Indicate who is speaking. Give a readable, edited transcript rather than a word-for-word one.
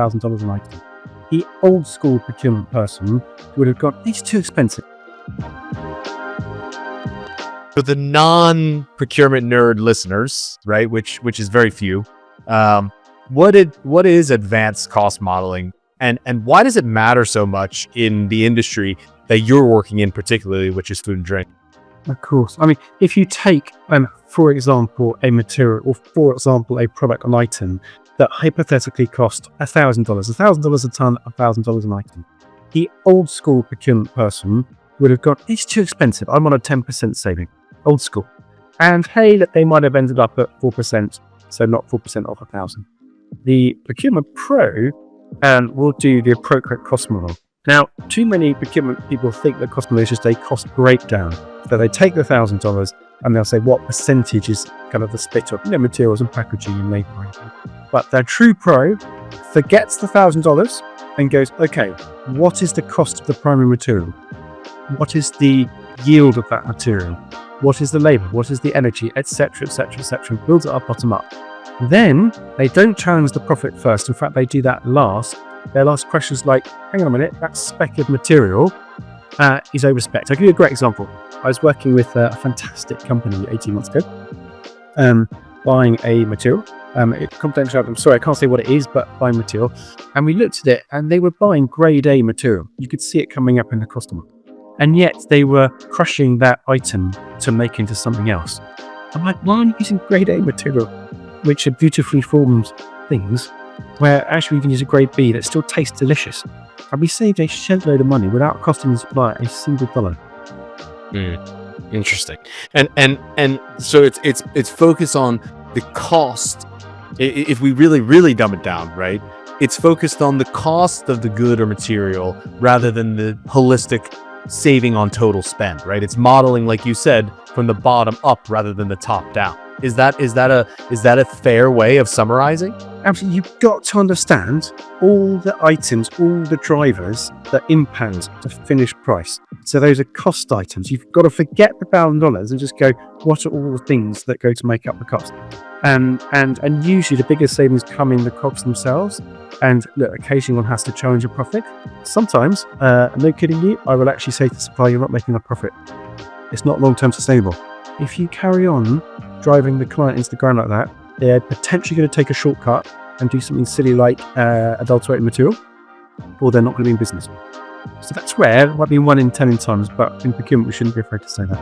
Speaker 1: $1,000 an item. The old school procurement person would have gone, it's too expensive.
Speaker 2: For the non-procurement nerd listeners, right, which is very few, what is advanced cost modeling, and why does it matter so much in the industry that you're working in, particularly, which is food and drink?
Speaker 1: Of course. I mean, if you take, for example, a material, or for example, a product, an item that hypothetically cost $1,000, $1,000 a ton, $1,000 an item. The old school procurement person would have gone, it's too expensive. I'm on a 10% saving. Old school. And hey, that they might have ended up at 4%, so not 4% off 1,000. The procurement pro will do the appropriate cost model. Now, too many procurement people think that cost model is just a cost breakdown. So they take the $1,000 and they'll say what percentage is kind of the split of materials and packaging and labor. But their true pro forgets the $1,000 and goes, okay, what is the cost of the primary material? What is the yield of that material? What is the labor? What is the energy, etc., etc., etc., and builds it up bottom up. Then they don't challenge the profit first. In fact, they do that last. They'll ask questions like, hang on a minute, that spec of material is over spec. I'll give you a great example. I was working with a fantastic company 18 months ago, buying a material. Confidential, I'm sorry, I can't say what it is, but buying material. And we looked at it and they were buying grade A material. You could see it coming up in the cost model. And yet they were crushing that item to make into something else. I'm like, why aren't you using grade A material, which are beautifully formed things, where actually you can use a grade B that still tastes delicious? And we saved a shed load of money without costing the supplier a single dollar.
Speaker 2: Interesting. And so it's focused on the cost. If we really dumb it down, right? It's focused on the cost of the good or material rather than the holistic saving on total spend, right? It's modeling, like you said, from the bottom up rather than the top down. Is that a fair way of summarizing?
Speaker 1: Absolutely. You've got to understand all the items, all the drivers that impact the finished price. So those are cost items. You've got to forget the $1,000 and just go, what are all the things that go to make up the cost? And usually the biggest savings come in the costs themselves. And look, occasionally one has to challenge a profit. Sometimes, no kidding you, I will actually say to the supplier, you're not making a profit. It's not long-term sustainable. If you carry on driving the client into the ground like that, they're potentially going to take a shortcut and do something silly like adulterated material, or they're not going to be in business. So that's rare. It might be 1 in 10 times, but in procurement, we shouldn't be afraid to say that.